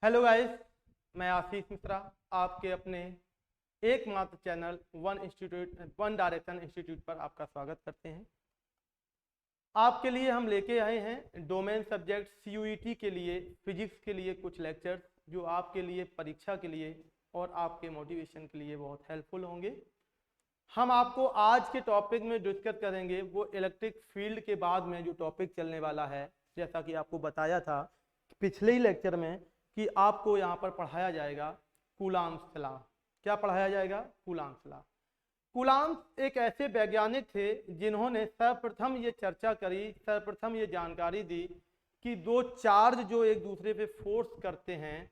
Hello guys, मैं आशीष मिश्रा आपके अपने एकमात्र चैनल वन डायरेक्शन इंस्टीट्यूट पर आपका स्वागत करते हैं। आपके लिए हम लेके आए हैं डोमेन सब्जेक्ट CUET के लिए फिजिक्स के लिए कुछ लेक्चर्स जो आपके लिए परीक्षा के लिए और आपके मोटिवेशन के लिए बहुत हेल्पफुल होंगे। हम आपको आज के टॉपिक में डिस्कस करेंगे वो इलेक्ट्रिक फील्ड के बाद में जो टॉपिक चलने वाला है। जैसा कि आपको बताया था पिछले ही लेक्चर में कि आपको यहाँ पर पढ़ाया जाएगा कूलॉम्स लॉ। क्या पढ़ाया जाएगा? Coulomb's law. कूलॉम्स एक ऐसे वैज्ञानिक थे जिन्होंने सर्वप्रथम ये चर्चा करी, सर्वप्रथम ये जानकारी दी कि दो चार्ज जो एक दूसरे पे फोर्स करते हैं,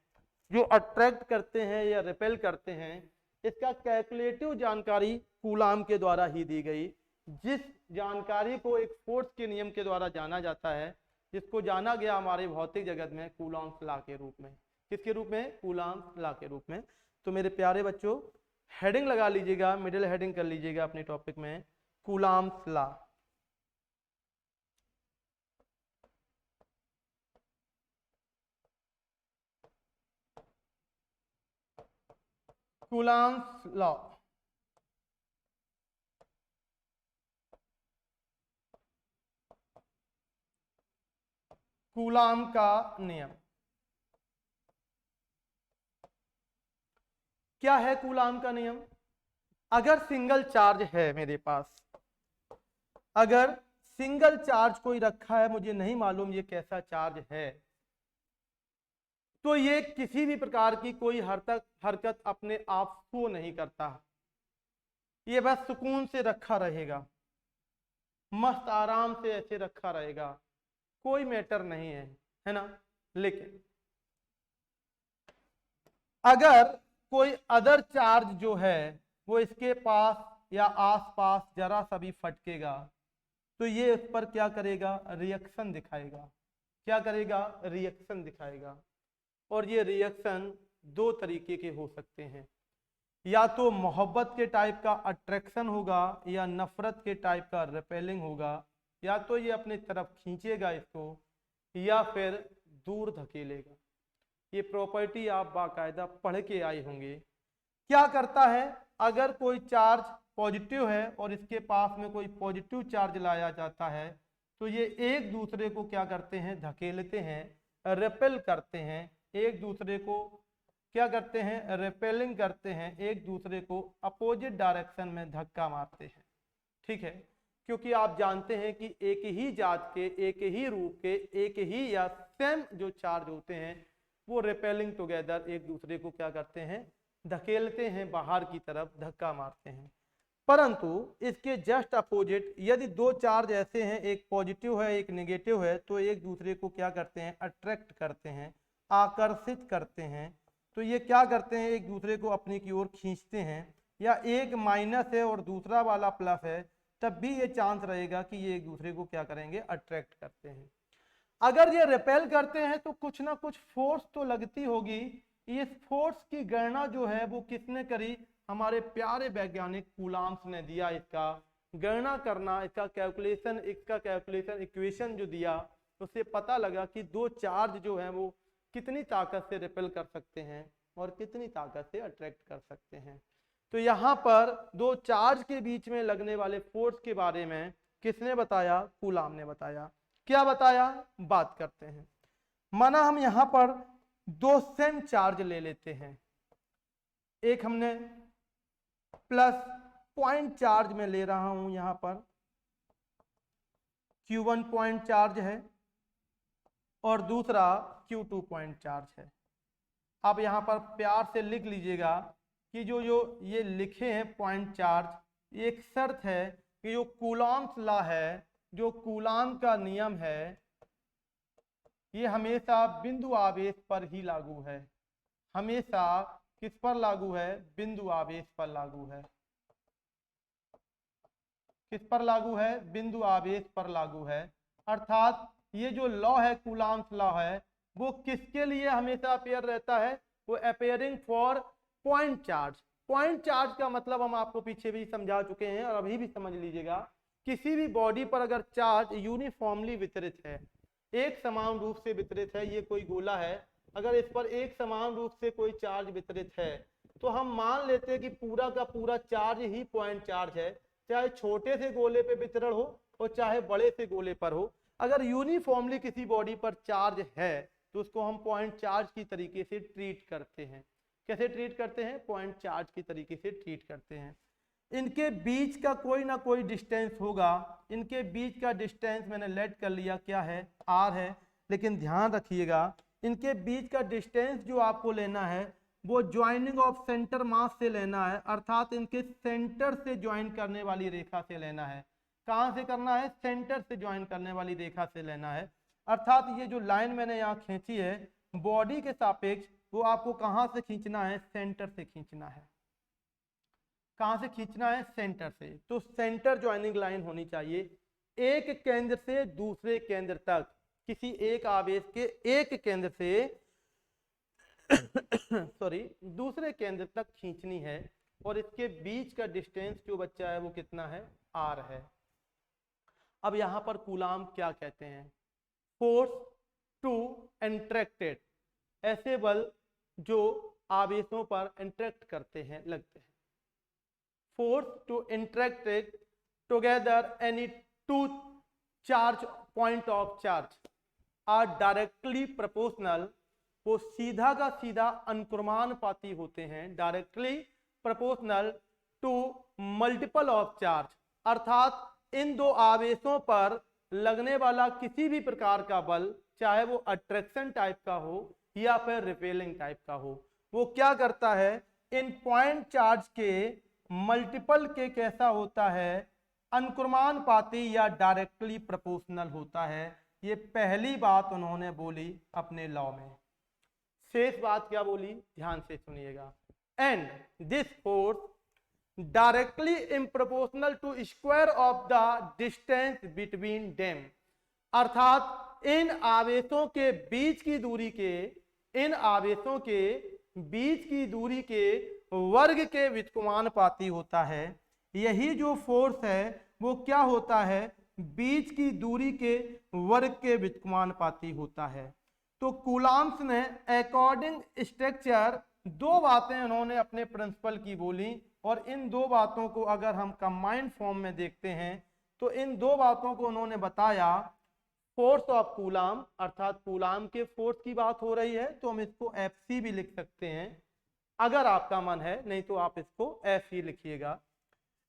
जो अट्रैक्ट करते हैं या रिपेल करते हैं, इसका कैलकुलेटिव जानकारी कूलॉम के द्वारा ही दी गई। जिस जानकारी को एक फोर्स के नियम के द्वारा जाना जाता है, जिसको जाना गया हमारे भौतिक जगत में कूलॉम्स लॉ के रूप में। किसके रूप में? कूलॉम्स लॉ के रूप में। तो मेरे प्यारे बच्चों, हेडिंग लगा लीजिएगा, मिडिल हेडिंग कर लीजिएगा अपने टॉपिक में Coulomb's law. Coulomb's law. Coulomb का नियम क्या है? कूलॉम का नियम, अगर सिंगल चार्ज है मेरे पास, अगर सिंगल चार्ज कोई रखा है, मुझे नहीं मालूम ये कैसा चार्ज है, तो ये किसी भी प्रकार की कोई हरकत अपने आप को नहीं करता, ये बस सुकून से रखा रहेगा, मस्त आराम से ऐसे रखा रहेगा, कोई मैटर नहीं है ना। लेकिन अगर कोई अदर चार्ज जो है वो इसके पास या आसपास जरा सा भी फटकेगा तो ये उस पर क्या करेगा? रिएक्शन दिखाएगा। क्या करेगा? रिएक्शन दिखाएगा। और ये रिएक्शन दो तरीके के हो सकते हैं, या तो मोहब्बत के टाइप का अट्रैक्शन होगा या नफरत के टाइप का रिपेलिंग होगा। या तो ये अपने तरफ खींचेगा इसको या फिर दूर धकेलेगा। ये प्रॉपर्टी आप बाकायदा पढ़ के आए होंगे। क्या करता है? अगर कोई चार्ज पॉजिटिव है और इसके पास में कोई पॉजिटिव चार्ज लाया जाता है तो ये एक दूसरे को क्या करते हैं? धकेलते हैं, रेपेल करते हैं, एक दूसरे को क्या करते हैं? रेपेलिंग करते हैं, एक दूसरे को अपोजिट डायरेक्शन में धक्का मारते हैं। ठीक है, क्योंकि आप जानते हैं कि एक ही जात के, एक ही रूप के, एक ही या सेम जो चार्ज होते हैं वो रिपेलिंग टुगेदर एक दूसरे को क्या करते हैं? धकेलते हैं, बाहर की तरफ धक्का मारते हैं। परंतु इसके जस्ट अपोजिट यदि दो चार्ज ऐसे हैं, एक पॉजिटिव है एक नेगेटिव है, तो एक दूसरे को क्या करते हैं? अट्रैक्ट करते हैं, आकर्षित करते हैं। तो ये क्या करते हैं? एक दूसरे को अपनी की ओर खींचते हैं। या एक माइनस है और दूसरा वाला प्लस है, तब भी ये चांस रहेगा कि ये एक दूसरे को क्या करेंगे? अट्रैक्ट करते हैं। अगर ये रिपेल करते हैं तो कुछ ना कुछ फोर्स तो लगती होगी। इस फोर्स की गणना जो है वो किसने करी? हमारे प्यारे वैज्ञानिक कूलॉम्स ने दिया। इसका गणना करना, इसका कैलकुलेशन इक्वेशन जो दिया, उससे पता लगा कि दो चार्ज जो है वो कितनी ताकत से रिपेल कर सकते हैं और कितनी ताकत से अट्रैक्ट कर सकते हैं। तो यहाँ पर दो चार्ज के बीच में लगने वाले फोर्स के बारे में किसने बताया? कूलॉम ने बताया। क्या बताया? बात करते हैं। माना हम यहां पर दो सेम चार्ज ले लेते हैं। एक हमने प्लस पॉइंट चार्ज में ले रहा हूं, यहां पर Q1 पॉइंट चार्ज है और दूसरा Q2 पॉइंट चार्ज है। आप यहां पर प्यार से लिख लीजिएगा कि जो जो ये लिखे हैं पॉइंट चार्ज, एक शर्त है कि जो कूलॉम्स लॉ है, जो कूलॉम का नियम है, ये हमेशा बिंदु आवेश पर ही लागू है। हमेशा किस पर लागू है? बिंदु आवेश पर लागू है। किस पर लागू है? बिंदु आवेश पर लागू है। अर्थात ये जो लॉ है, कूलॉम्स लॉ है, वो किसके लिए हमेशा अपेयर रहता है? वो appearing for point charge. Point charge का मतलब हम आपको पीछे भी समझा चुके हैं और अभी भी समझ लीजिएगा। किसी भी बॉडी पर अगर चार्ज यूनिफॉर्मली वितरित है, एक समान रूप से वितरित है, ये कोई गोला है अगर इस पर एक समान रूप से कोई चार्ज वितरित है तो हम मान लेते हैं कि पूरा का पूरा चार्ज ही पॉइंट चार्ज है, चाहे छोटे से गोले पे वितरण हो और चाहे बड़े से गोले पर हो। अगर यूनिफॉर्मली किसी बॉडी पर चार्ज है तो उसको हम पॉइंट चार्ज की तरीके से ट्रीट करते हैं। कैसे ट्रीट करते हैं? पॉइंट चार्ज की तरीके से ट्रीट करते हैं। इनके बीच का कोई ना कोई डिस्टेंस होगा। इनके बीच का डिस्टेंस मैंने लेट कर लिया, क्या है? आर है। लेकिन ध्यान रखिएगा, इनके बीच का डिस्टेंस जो आपको लेना है वो ज्वाइनिंग ऑफ सेंटर मास से लेना है, अर्थात इनके सेंटर से ज्वाइन करने वाली रेखा से लेना है। कहां से करना है? सेंटर से ज्वाइन करने वाली रेखा से लेना है। अर्थात ये जो लाइन मैंने यहाँ खींची है बॉडी के सापेक्ष, वो आपको कहां से खींचना है? सेंटर से खींचना है। कहां से खींचना है? सेंटर से। तो सेंटर ज्वाइनिंग लाइन होनी चाहिए एक केंद्र से दूसरे केंद्र तक, किसी एक आवेश के एक केंद्र से सॉरी दूसरे केंद्र तक खींचनी है, और इसके बीच का डिस्टेंस जो बच्चा है वो कितना है? आर है। अब यहां पर कूलाम क्या कहते हैं? फोर्स टू इंटरेक्टेड, ऐसे बल जो आवेशों पर इंटरेक्ट करते हैं, लगते हैं। Force to interact together any two charge point of charge are directly proportional, वो सीधा का सीधा अनुक्रमानुपाती होते हैं, directly proportional to multiple of charge, अर्थात इन दो आवेशों पर लगने वाला किसी भी प्रकार का बल, चाहे वो अट्रैक्शन टाइप का हो या फिर रिपेलिंग टाइप का हो, वो क्या करता है? इन पॉइंट चार्ज के मल्टीपल के कैसा होता है? अनुक्रमानुपाती या डायरेक्टली प्रोपोर्शनल होता है। ये पहली बात उन्होंने बोली अपने लॉ में। शेष बात क्या बोली? ध्यान से सुनिएगा। And this force directly in proportional to square of the distance between them, अर्थात इन आवेशों के बीच की दूरी के, इन आवेशों के बीच की दूरी के वर्ग के व्युत्क्रमानुपाती होता है। यही जो फोर्स है वो क्या होता है? बीच की दूरी के वर्ग के व्युत्क्रमानुपाती होता है। तो कूलाम्स ने अकॉर्डिंग स्ट्रक्चर दो बातें उन्होंने अपने प्रिंसिपल की बोली, और इन दो बातों को अगर हम कंबाइंड फॉर्म में देखते हैं तो इन दो बातों को उन्होंने बताया। फोर्स ऑफ कूलाम, अर्थात कूलाम के फोर्स की बात हो रही है तो हम इसको एफसी भी लिख सकते हैं अगर आपका मन है, नहीं तो आप इसको एफ लिखिएगा।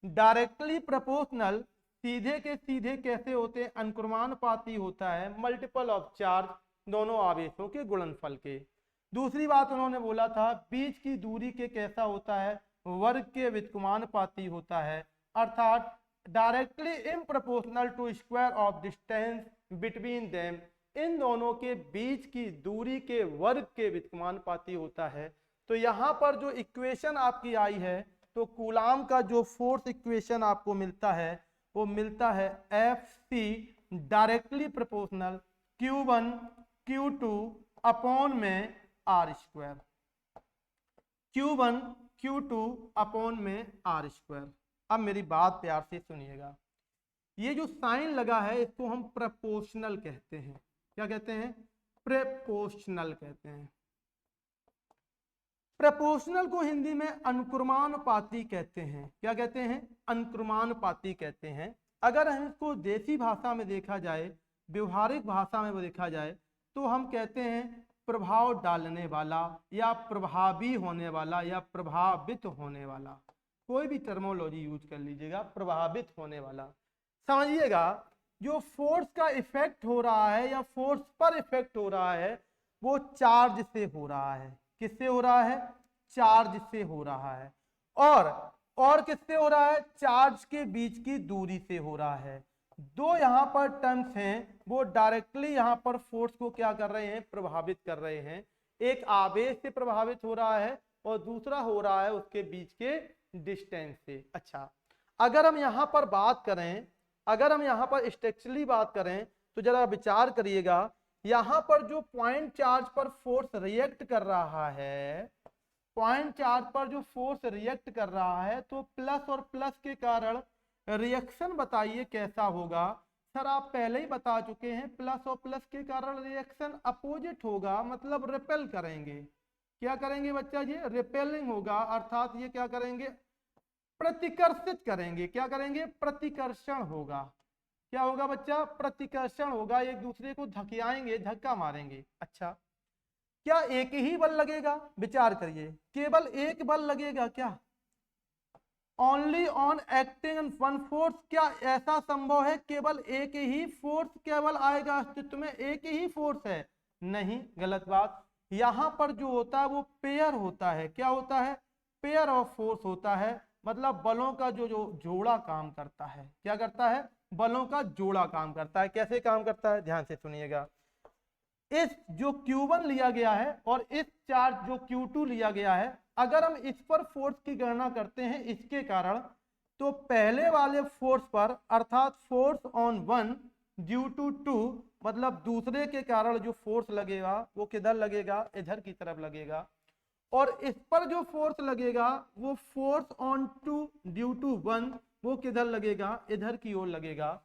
डायरेक्टली प्रोपोर्शनल, सीधे के सीधे कैसे होते हैं? अनुक्रमानुपाती होता है मल्टीपल ऑफ चार्ज, दोनों आवेशों के गुणनफल के। दूसरी बात उन्होंने बोला था बीच की दूरी के कैसा होता है? वर्ग के व्युत्क्रमानुपाती होता है, अर्थात directly in proportional to square of distance between them, इन दोनों के बीच की दूरी के वर्ग के व्युत्क्रमानुपाती होता है। तो यहाँ पर जो इक्वेशन आपकी आई है, तो कूलाम का जो फोर्स इक्वेशन आपको मिलता है वो मिलता है F C directly proportional Q1 Q2 upon में R square, Q1 Q2 upon में आर स्क्वायर। अब मेरी बात प्यार से सुनिएगा, ये जो साइन लगा है इसको हम प्रोपोर्शनल कहते हैं। क्या कहते हैं? प्रोपोर्शनल कहते हैं। प्रोपोर्शनल को हिंदी में अनुक्रमानुपाती कहते हैं। क्या कहते हैं? अनुक्रमानुपाती कहते हैं। अगर हम इसको देसी भाषा में देखा जाए, व्यवहारिक भाषा में देखा जाए, तो हम कहते हैं प्रभाव डालने वाला या प्रभावी होने वाला या प्रभावित होने वाला, कोई भी टर्मोलॉजी यूज कर लीजिएगा, प्रभावित होने वाला। समझिएगा, जो फोर्स का इफेक्ट हो रहा है या फोर्स पर इफेक्ट हो रहा है वो चार्ज से हो रहा है। किससे हो रहा है? चार्ज से हो रहा है। और किससे हो रहा है? चार्ज के बीच की दूरी से हो रहा है। दो यहाँ पर टर्म्स हैं, वो डायरेक्टली यहाँ पर फोर्स को क्या कर रहे हैं? प्रभावित कर रहे हैं। एक आवेश से प्रभावित हो रहा है और दूसरा हो रहा है उसके बीच के डिस्टेंस से। अच्छा, अगर हम यहाँ पर बात करें, अगर हम यहाँ पर स्ट्रक्चरली बात करें तो जरा विचार करिएगा, यहाँ पर जो पॉइंट चार्ज पर फोर्स रिएक्ट कर रहा है, पॉइंट चार्ज पर जो फोर्स रिएक्ट कर रहा है, तो प्लस और प्लस के कारण रिएक्शन बताइए कैसा होगा? सर आप पहले ही बता चुके हैं, प्लस और प्लस के कारण रिएक्शन अपोजिट होगा, मतलब रिपेल करेंगे। क्या करेंगे बच्चा जी? रिपेलिंग होगा, अर्थात ये क्या करेंगे? प्रतिकर्षित करेंगे। क्या करेंगे? प्रतिकर्षण होगा। क्या होगा बच्चा? प्रतिकर्षण होगा, एक दूसरे को धकियाएंगे, धक्का मारेंगे। अच्छा, क्या एक ही बल लगेगा? विचार करिए, केवल एक बल लगेगा क्या? Only on acting in one force. क्या ऐसा संभव है केवल एक ही फोर्स केवल आएगा अस्तित्व में? एक ही फोर्स है? नहीं, गलत बात। यहां पर जो होता है वो पेयर होता है। क्या होता है? पेयर ऑफ फोर्स होता है, मतलब बलों का जो जो जोड़ा काम करता है। क्या करता है? बलों का जोड़ा काम करता है। कैसे काम करता है? ध्यान से सुनिएगा। इस जो Q1 लिया गया है और इस चार्ज जो Q2 लिया गया है, अगर हम इस पर फोर्स की गणना करते हैं इसके कारण, तो पहले वाले फोर्स पर अर्थात force on one due to two, मतलब दूसरे के कारण जो फोर्स लगेगा वो किधर लगेगा? इधर की तरफ लगेगा। और इस पर जो फोर्स लगेगा वो force on two due to one, वो किधर लगेगा? इधर की ओर लगेगा।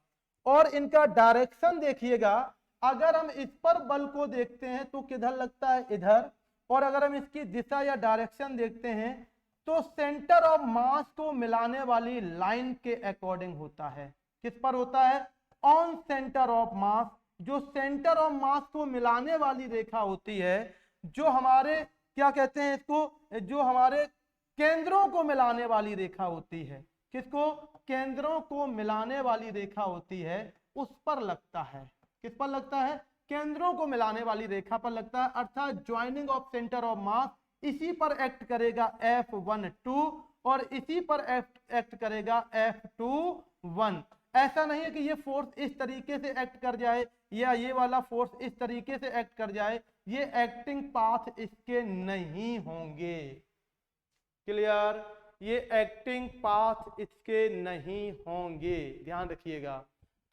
और इनका डायरेक्शन देखिएगा, अगर हम इस पर बल को देखते हैं तो किधर लगता है? इधर। और अगर हम इसकी दिशा या डायरेक्शन देखते हैं तो सेंटर ऑफ मास को मिलाने वाली लाइन के अकॉर्डिंग होता है। किस पर होता है? On centre of mass. जो सेंटर ऑफ मास को मिलाने वाली रेखा होती है, जो हमारे क्या कहते हैं इसको, जो हमारे केंद्रों को मिलाने वाली रेखा होती है। किसको? केंद्रों को मिलाने वाली रेखा होती है, उस पर लगता है। किस पर लगता है? केंद्रों को मिलाने वाली रेखा पर लगता है, अर्थात joining of centre of mass. इसी पर एक्ट करेगा F12 और इसी पर एक्ट करेगा F21। ऐसा नहीं है कि ये फोर्स इस तरीके से एक्ट कर जाए या ये वाला फोर्स इस तरीके से एक्ट कर जाए, ये एक्टिंग पाथ इसके नहीं होंगे। क्लियर? ये एक्टिंग पाथ इसके नहीं होंगे, ध्यान रखिएगा।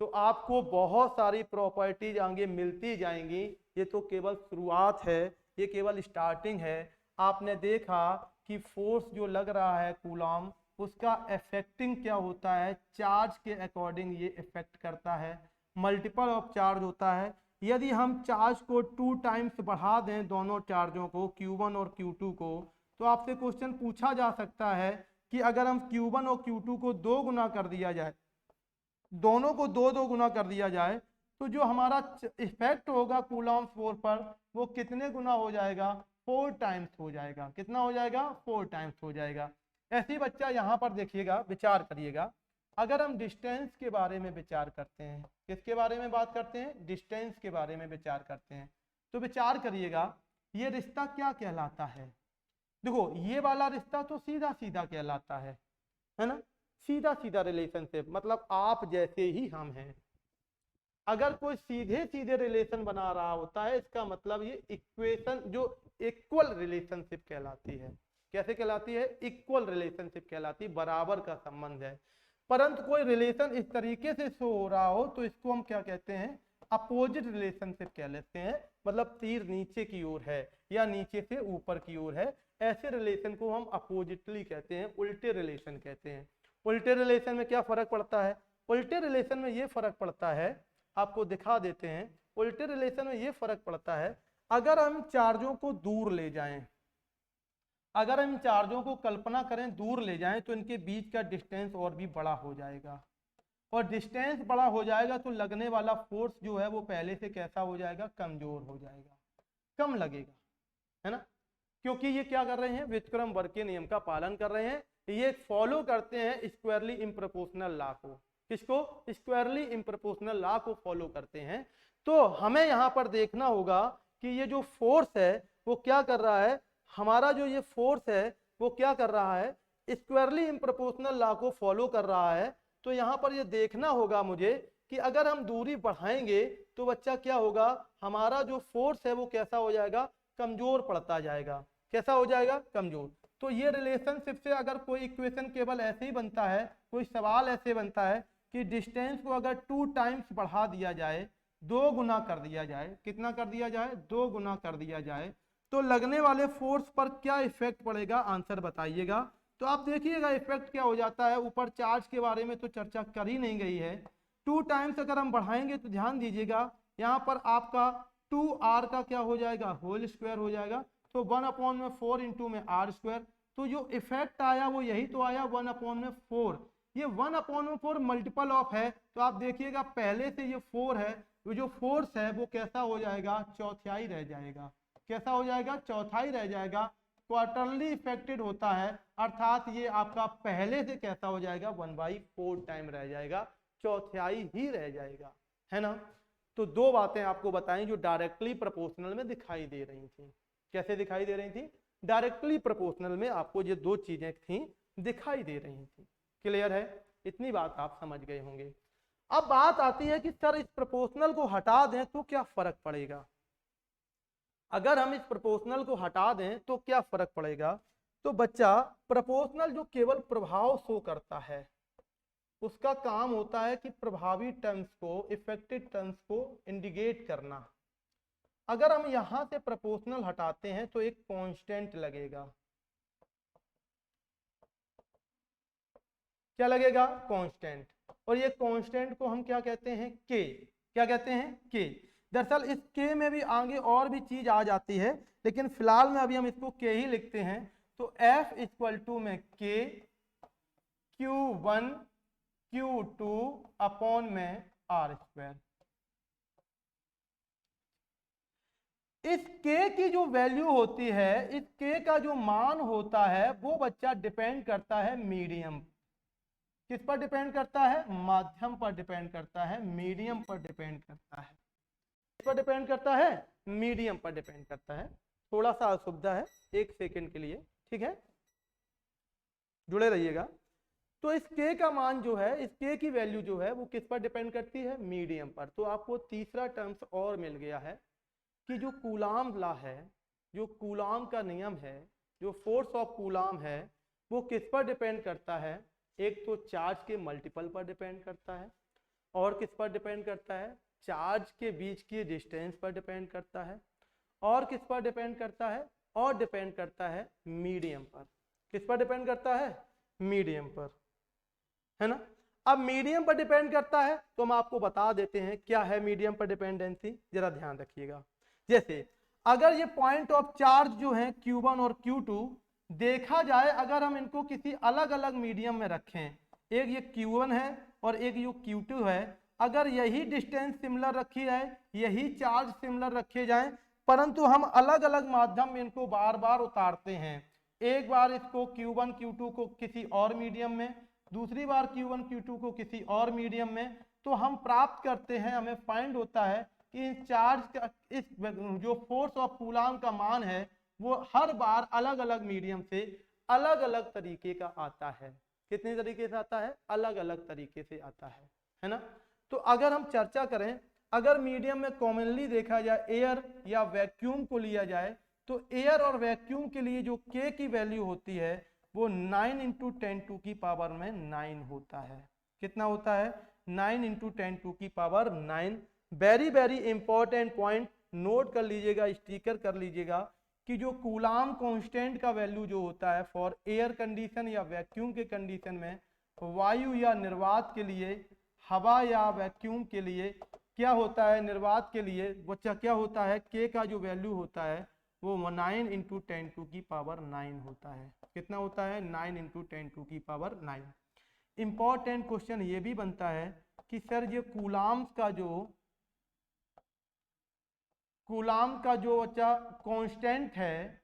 तो आपको बहुत सारी प्रॉपर्टीज आगे मिलती जाएंगी। ये तो केवल शुरुआत है, ये केवल स्टार्टिंग है। आपने देखा कि फोर्स जो लग रहा है कूलॉम, उसका इफेक्टिंग क्या होता है? चार्ज के अकॉर्डिंग ये इफेक्ट करता है। मल्टीपल ऑफ चार्ज होता है। यदि हम चार्ज को 2 टाइम्स बढ़ा दें, दोनों चार्जों को Q1 और Q2 को, तो आपसे क्वेश्चन पूछा जा सकता है कि अगर हम Q1 और Q2 को 2 गुना कर दिया जाए, दोनों को 2 गुना कर दिया जाए, तो जो हमारा इफेक्ट होगा कूलॉम फोर्स पर, वो कितने गुना हो जाएगा? 4 टाइम्स हो जाएगा। कितना हो जाएगा? 4 टाइम्स हो जाएगा। ऐसे ही बच्चा यहाँ पर देखिएगा, विचार करिएगा। अगर हम डिस्टेंस के बारे में विचार करते हैं, किसके बारे में बात करते हैं? डिस्टेंस के बारे में विचार करते हैं, तो विचार करिएगा ये रिश्ता क्या कहलाता है। देखो, ये वाला रिश्ता तो सीधा सीधा कहलाता है ना? सीधा सीधा रिलेशनशिप, मतलब आप जैसे ही हम हैं। अगर कोई सीधे सीधे रिलेशन बना रहा होता है, इसका मतलब ये इक्वेशन जो इक्वल रिलेशनशिप कहलाती है। कैसे कहलाती है? इक्वल रिलेशनशिप कहलाती है, बराबर का संबंध है। परंतु कोई रिलेशन इस तरीके से शो हो रहा हो तो इसको हम क्या कहते हैं? अपोजिट रिलेशनशिप कह लेते हैं। मतलब तीर नीचे की ओर है या नीचे से ऊपर की ओर है, ऐसे रिलेशन को हम अपोजिटली कहते हैं, उल्टे रिलेशन कहते हैं। उल्टे रिलेशन में क्या फर्क पड़ता है? उल्टे रिलेशन में ये फर्क पड़ता है, आपको दिखा देते हैं। उल्टे रिलेशन में ये फर्क पड़ता है, अगर हम चार्जों को दूर ले जाएं, अगर हम चार्जों को कल्पना करें दूर ले जाएं, तो इनके बीच का डिस्टेंस और भी बड़ा हो जाएगा। और डिस्टेंस बड़ा हो जाएगा तो लगने वाला फोर्स जो है वो पहले से कैसा हो जाएगा? कमजोर हो जाएगा, कम लगेगा, है ना? क्योंकि ये क्या कर रहे हैं? व्युत्क्रम वर्ग के नियम का पालन कर रहे हैं। ये फॉलो करते हैं स्क्वायरली इम्प्रोपोर्शनल लॉ को। किसको? स्क्वायरली इम्प्रोपोर्शनल लॉ को फॉलो करते हैं। तो हमें यहाँ पर देखना होगा कि ये जो फोर्स है वो क्या कर रहा है, हमारा जो ये फोर्स है वो क्या कर रहा है? स्क्वायरली इम्प्रोपोर्शनल लॉ को फॉलो कर रहा है। तो यहाँ पर ये देखना होगा मुझे कि अगर हम दूरी बढ़ाएंगे तो बच्चा क्या होगा? हमारा जो फोर्स है वो कैसा हो जाएगा? कमजोर पड़ता जाएगा। कैसा हो जाएगा? कमजोर। तो ये रिलेशनशिप से अगर कोई इक्वेशन केवल ऐसे ही बनता है, कोई सवाल ऐसे बनता है कि डिस्टेंस को अगर 2 टाइम्स बढ़ा दिया जाए, 2 गुना कर दिया जाए, कितना कर दिया जाए? 2 गुना कर दिया जाए, तो लगने वाले फोर्स पर क्या इफेक्ट पड़ेगा? आंसर बताइएगा। तो आप देखिएगा इफेक्ट क्या हो जाता है। ऊपर चार्ज के बारे में तो चर्चा कर ही नहीं गई है, 2 टाइम्स अगर हम बढ़ाएंगे तो ध्यान दीजिएगा यहाँ पर आपका 2r का क्या हो जाएगा, होल स्क्वायर हो जाएगा। तो 1/4 इंटू में r स्क्वायर, तो जो इफेक्ट आया वो यही तो आया 1/4। ये 1/4 मल्टीपल ऑफ है, तो आप देखिएगा पहले से ये 4 है, वो जो फोर्स है वो कैसा हो जाएगा, चौथाई रह जाएगा। कैसा हो जाएगा, चौथाई रह जाएगा। क्वार्टरली इफेक्टेड होता है, अर्थात ये आपका पहले से कैसा हो जाएगा, 1/4 टाइम रह जाएगा, चौथाई ही रह जाएगा, है ना। तो दो बातें आपको बताएं जो डायरेक्टली प्रोपोर्शनल में दिखाई दे रही थी। कैसे दिखाई दे रही थी, डायरेक्टली प्रोपोर्शनल में आपको ये दो चीजें थी दिखाई दे रही थी। क्लियर है, इतनी बात आप समझ गए होंगे। अब बात आती है कि सर इस प्रोपोर्शनल को हटा दें तो क्या फर्क पड़ेगा। अगर हम इस प्रोपोर्शनल को हटा दें तो क्या फर्क पड़ेगा। तो बच्चा प्रोपोर्शनल जो केवल प्रभाव शो करता है, उसका काम होता है कि प्रभावी टर्म्स को, इफेक्टिव टर्म्स को इंडिकेट करना। अगर हम यहां से प्रोपोर्शनल हटाते हैं तो एक कांस्टेंट लगेगा। क्या लगेगा, कांस्टेंट। और ये कांस्टेंट को हम क्या कहते हैं, के। क्या कहते हैं, के। दरअसल इस के में भी आगे और भी चीज आ जाती है, लेकिन फिलहाल में अभी हम इसको के ही लिखते हैं। तो F इक्वल टू में के Q1 Q2 अपॉन में R स्क्वायर। इस के की जो वैल्यू होती है, इस के का जो मान होता है, वो बच्चा डिपेंड करता है मीडियम। किस पर डिपेंड करता है, माध्यम पर डिपेंड करता है, मीडियम पर डिपेंड करता है। किस पर डिपेंड करता है, मीडियम पर डिपेंड करता है। थोड़ा सा असुविधा है, एक सेकंड के लिए, ठीक है, जुड़े रहिएगा। तो इस के का मान जो है, इस के की वैल्यू जो है वो किस पर डिपेंड करती है, मीडियम पर। तो आपको तीसरा टर्म्स और मिल गया है कि जो कूलाम लॉ है, जो कूलाम का नियम है, जो फोर्स ऑफ कूलाम है, वो किस पर डिपेंड करता है। एक तो चार्ज के मल्टीपल पर डिपेंड करता है, और किस पर डिपेंड करता है, चार्ज के बीच की डिस्टेंस पर डिपेंड करता है, और किस पर डिपेंड करता है, और डिपेंड करता है मीडियम पर। किस पर डिपेंड करता है, मीडियम पर, है ना। अब मीडियम पर डिपेंड करता है तो हम आपको बता देते हैं क्या है मीडियम पर डिपेंडेंसी, जरा ध्यान रखिएगा। जैसे अगर ये पॉइंट ऑफ चार्ज जो है Q1 और Q2 देखा जाए, अगर हम इनको किसी अलग अलग मीडियम में रखें, एक ये Q1 है और एक ये Q2 है, अगर यही डिस्टेंस सिमिलर रखी जाए, यही चार्ज सिमिलर रखे जाए, परंतु हम अलग अलग माध्यम में इनको बार बार उतारते हैं। एक बार इसको Q1 Q2 को किसी और मीडियम में, दूसरी बार Q1 Q2 को किसी और मीडियम में, तो हम प्राप्त करते हैं, हमें फाइंड होता है कि इस चार्ज का, इस जो फोर्स ऑफ कूलाम का मान है, वो हर बार अलग अलग मीडियम से अलग अलग तरीके का आता है। कितने तरीके से आता है, अलग अलग तरीके से आता है ना। तो अगर हम चर्चा करें, अगर मीडियम में कॉमनली देखा जाए एयर या वैक्यूम को लिया जाए, तो एयर और वैक्यूम के लिए जो के की वैल्यू होती है वो 9 इंटू 10⁻⁹ होता है। कितना होता है, 9 into 10⁻⁹। Very very important point, note कर लीजिएगा, स्टिकर कर लीजिएगा कि जो कूलाम कांस्टेंट का वैल्यू जो होता है फॉर एयर कंडीशन या वैक्यूम के कंडीशन में, वायु या निर्वात के लिए, हवा या वैक्यूम के लिए क्या होता है, निर्वात के लिए बच्चा क्या होता है, के का जो वैल्यू होता है वो 9 इंटू 10⁻⁹ होता है। कितना होता है, 9 इंटू 10⁻⁹। इंपॉर्टेंट क्वेश्चन ये भी बनता है कि सर ये कूलाम का जो बच्चा कांस्टेंट है,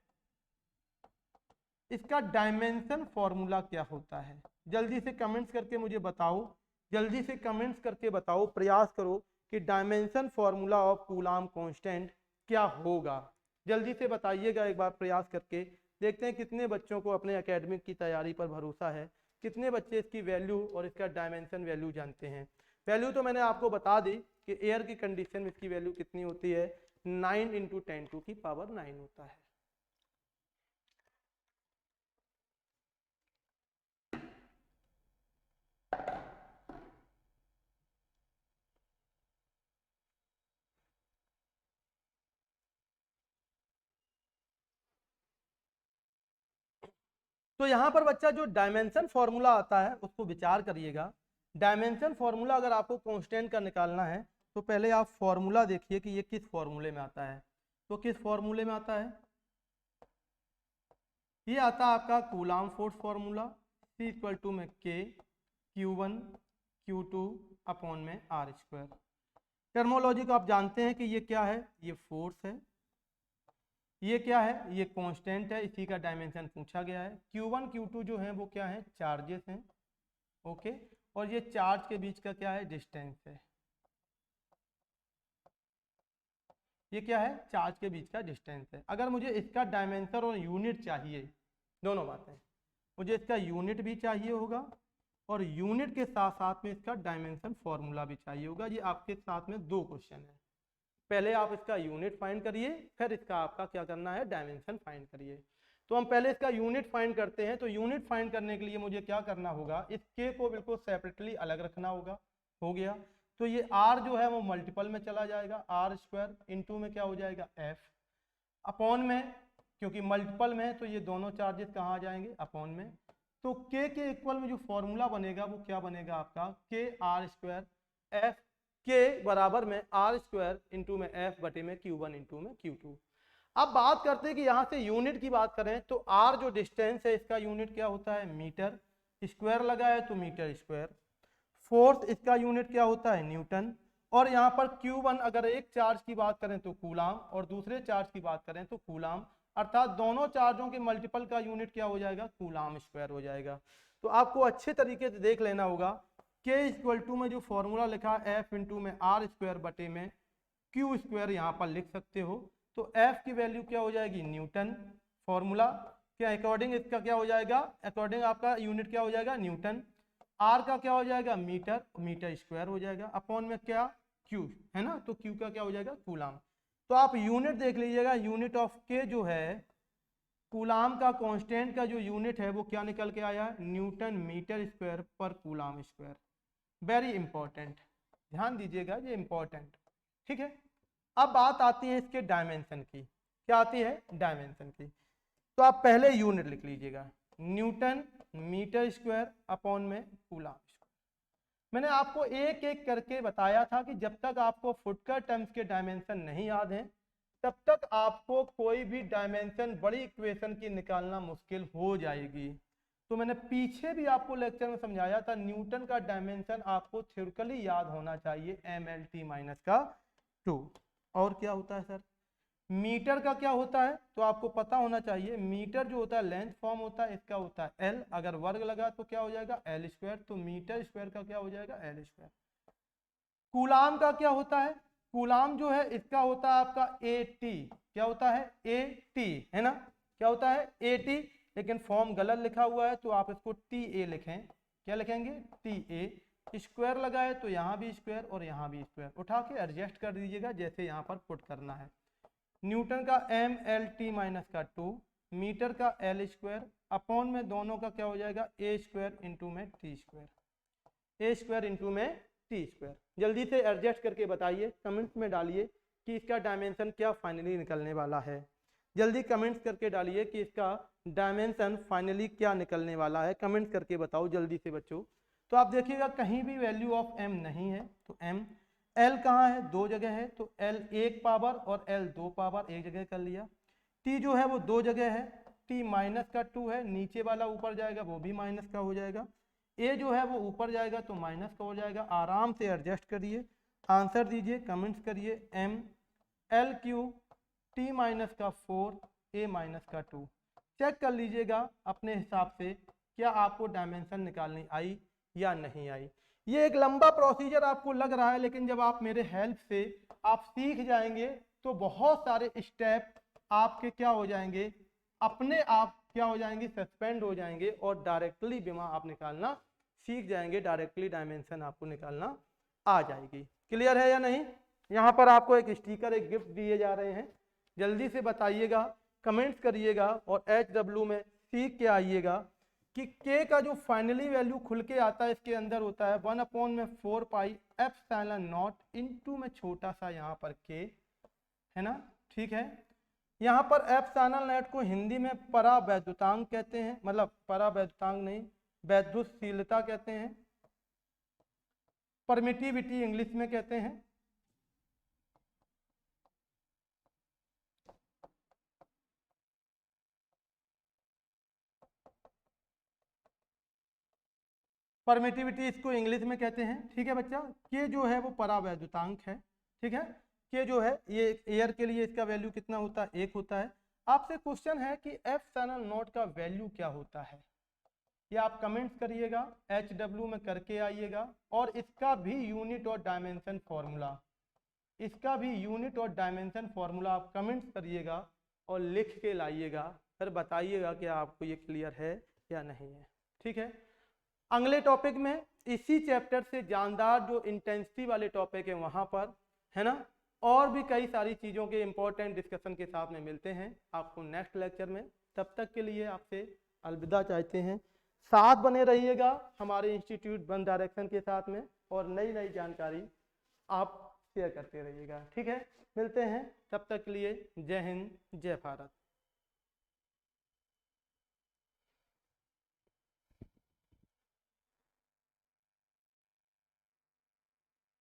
इसका डायमेंशन फॉर्मूला क्या होता है। जल्दी से कमेंट्स करके मुझे बताओ, जल्दी से कमेंट्स करके बताओ, प्रयास करो कि dimension formula of coulomb constant क्या होगा। जल्दी से बताइएगा एक बार प्रयास करके, देखते हैं कितने बच्चों को अपने एकेडमिक की तैयारी पर भरोसा है, कितने बच्चे इसकी वैल्यू और इसका डायमेंशन वैल्यू जानते हैं। वैल्यू तो मैंने आपको बता दी कि एयर की कंडीशन में इसकी वैल्यू कितनी होती है, 9 इंटू 10⁻⁹ होता है। तो यहां पर बच्चा जो डायमेंशन फॉर्मूला आता है उसको विचार करिएगा। डायमेंशन फॉर्मूला अगर आपको कांस्टेंट का निकालना है तो पहले आप फॉर्मूला देखिए कि ये किस फॉर्मूले में आता है। तो किस फॉर्मूले में आता है? ये आता है आपका Coulomb force formula, C equal to में K Q1 Q2 अपॉन में R स्क्वायर। टर्मोलॉजी को आप जानते हैं कि ये क्या है, ये फोर्स है, ये क्या है, ये कांस्टेंट है, इसी का डायमेंशन पूछा गया है। Q1 Q2 जो है वो क्या है, चार्जेस हैं, ओके, और ये चार्ज के बीच का क्या है, डिस्टेंस है। ये क्या है, चार्ज के बीच का डिस्टेंस है। अगर मुझे इसका डायमेंशन और यूनिट चाहिए, दोनों बातें, मुझे इसका यूनिट भी चाहिए होगा और यूनिट के साथ साथ में इसका डायमेंशन फॉर्मूला भी चाहिए होगा। ये आपके साथ में दो क्वेश्चन है, पहले आप इसका यूनिट फाइंड करिए, फिर इसका आपका क्या करना है, डायमेंशन फाइंड करिए। तो हम पहले इसका यूनिट फाइंड करते हैं। तो यूनिट फाइंड करने के लिए मुझे क्या करना होगा, इस के को बिल्कुल सेपरेटली अलग रखना होगा। हो गया, तो ये r जो है वो मल्टीपल में चला जाएगा, आर स्क्वायर इंटू में क्या हो जाएगा, f अपॉन में, क्योंकि मल्टीपल में है तो ये दोनों चार्जेस कहाँ आ जाएंगे, अपॉन में। तो k के इक्वल में जो फॉर्मूला बनेगा वो क्या बनेगा आपका, k आर स्क्वायर एफ, के बराबर में आर स्क्वायर इंटू में एफ बटे में Q1 इंटू में Q2। अब बात करते हैं कि यहाँ से यूनिट की बात करें तो आर जो डिस्टेंस है इसका यूनिट क्या होता है, मीटर, स्क्वायर लगा है तो मीटर स्क्वायर। फोर्स इसका यूनिट क्या होता है, न्यूटन। और यहाँ पर Q1 अगर एक चार्ज की बात करें तो कूलाम और दूसरे चार्ज की बात करें तो कूलाम, अर्थात दोनों चार्जों के मल्टीपल का यूनिट क्या हो जाएगा, कूलाम स्क्वायर हो जाएगा। तो आपको अच्छे तरीके से देख लेना होगा, K इक्वल टू में जो फॉर्मूला लिखा है F इंटू में आर स्क्वायर बटे में Q स्क्वायर यहाँ पर लिख सकते हो। तो F की वैल्यू क्या हो जाएगी, न्यूटन, फॉर्मूला के अकॉर्डिंग इसका क्या हो जाएगा, अकॉर्डिंग आपका यूनिट क्या हो जाएगा, न्यूटन। आर का क्या हो जाएगा, मीटर, मीटर स्क्वायर हो जाएगा, अपॉन में क्या, क्यू है ना, तो क्यू का क्या हो जाएगा, कूलाम। तो आप यूनिट देख लीजिएगा, यूनिट ऑफ के जो है, कूलाम का कांस्टेंट का जो यूनिट है वो क्या निकल के आया, न्यूटन मीटर स्क्वायर पर कूलाम स्क्वायर। वेरी इंपॉर्टेंट, ध्यान दीजिएगा, ये इंपॉर्टेंट, ठीक है। अब बात आती है इसके डायमेंशन की, क्या आती है, डायमेंशन की। तो आप पहले यूनिट लिख लीजिएगा, न्यूटन मीटर स्क्वायर अपॉन में कूलाम स्क्वायर। मैंने आपको एक एक करके बताया था कि जब तक आपको फुटकर टर्म्स के डायमेंशन नहीं याद हैं तब तक आपको कोई भी डायमेंशन बड़ी इक्वेशन की निकालना मुश्किल हो जाएगी। तो मैंने पीछे भी आपको लेक्चर में समझाया था, न्यूटन का डायमेंशन आपको थ्योरेटिकली याद होना चाहिए, MLT माइनस का 2। और क्या होता है सर, मीटर का क्या होता है, तो आपको पता होना चाहिए, मीटर जो होता है लेंथ फॉर्म होता है, इसका होता है L, अगर वर्ग लगा तो क्या हो जाएगा, L स्क्वायर, तो मीटर स्क्वायर का क्या हो जाएगा, L स्क्वायर। कूलाम का क्या होता है, कूलाम जो है इसका होता है आपका AT, क्या होता है, AT है ना, क्या होता है, AT, लेकिन फॉर्म गलत लिखा हुआ है तो आप इसको TA लिखें, क्या लिखेंगे, TA। स्क्वायर लगा है तो यहाँ भी स्क्वायर और यहाँ भी स्क्वायर, उठा के एडजस्ट कर दीजिएगा जैसे यहाँ पर पुट करना है। न्यूटन का MLT माइनस का 2, मीटर का L स्क्वायर, अपॉन में दोनों का क्या हो जाएगा, A स्क्वायर इंटू में T square, A square into में T स्क्वायर। जल्दी से एडजस्ट करके बताइए, कमेंट्स में डालिए कि इसका डायमेंशन क्या फाइनली निकलने वाला है। जल्दी कमेंट्स करके डालिए कि इसका डायमेंशन फाइनली क्या निकलने वाला है, कमेंट्स करके बताओ जल्दी से बच्चों। तो आप देखिएगा कहीं भी वैल्यू ऑफ M नहीं है, तो M, L कहाँ है, दो जगह है, तो L एक पावर और L दो पावर, एक जगह कर लिया। T जो है वो दो जगह है, T माइनस का 2 है, नीचे वाला ऊपर जाएगा वो भी माइनस का हो जाएगा। A जो है वो ऊपर जाएगा तो माइनस का हो जाएगा। आराम से एडजस्ट करिए, आंसर दीजिए, कमेंट्स करिए। M L Q T minus का 4 A माइनस का 2, चेक कर लीजिएगा अपने हिसाब से क्या आपको डायमेंशन निकालनी आई या नहीं आई। ये एक लंबा प्रोसीजर आपको लग रहा है, लेकिन जब आप मेरे हेल्प से आप सीख जाएंगे तो बहुत सारे स्टेप आपके क्या हो जाएंगे, अपने आप क्या हो जाएंगे, सस्पेंड हो जाएंगे और डायरेक्टली बीमा आप निकालना सीख जाएंगे, डायरेक्टली डायमेंशन आपको निकालना आ जाएगी। क्लियर है या नहीं। यहाँ पर आपको एक स्टिकर, एक गिफ्ट दिए जा रहे हैं, जल्दी से बताइएगा, कमेंट्स करिएगा और HW में सीख के आइएगा कि K का जो फाइनली वैल्यू खुल के आता है इसके अंदर होता है 1/4 पाई एप्सिलॉन नॉट इनटू में छोटा सा यहाँ पर K है ना, ठीक है। यहाँ पर एप्सिलॉन नॉट को हिंदी में परावैद्युतांक कहते हैं, मतलब परावैद्युतांक नहीं, वैद्युतशीलता कहते हैं, परमिटिविटी इंग्लिश में कहते हैं। परमिटिविटी इसको इंग्लिश में कहते हैं। ठीक है बच्चा, के जो है वो परावैद्युतांक है। ठीक है, के जो है ये एयर के लिए इसका वैल्यू कितना होता है, 1 होता है। आपसे क्वेश्चन है कि एप्सिलॉन नॉट का वैल्यू क्या होता है, ये आप कमेंट्स करिएगा, HW में करके आइएगा, और इसका भी यूनिट और डायमेंशन फॉर्मूला, इसका भी यूनिट और डायमेंशन फॉर्मूला आप कमेंट्स करिएगा और लिख के लाइएगा, फिर बताइएगा कि आपको ये क्लियर है या नहीं है। ठीक है, अगले टॉपिक में इसी चैप्टर से जानदार जो इंटेंसिटी वाले टॉपिक है वहां पर, है ना, और भी कई सारी चीज़ों के इंपॉर्टेंट डिस्कशन के साथ में मिलते हैं आपको नेक्स्ट लेक्चर में। तब तक के लिए आपसे अलविदा चाहते हैं। साथ बने रहिएगा हमारे इंस्टीट्यूट वन डायरेक्शन के साथ में, और नई नई जानकारी आप शेयर करते रहिएगा। ठीक है, मिलते हैं, तब तक के लिए जय हिंद जय भारत।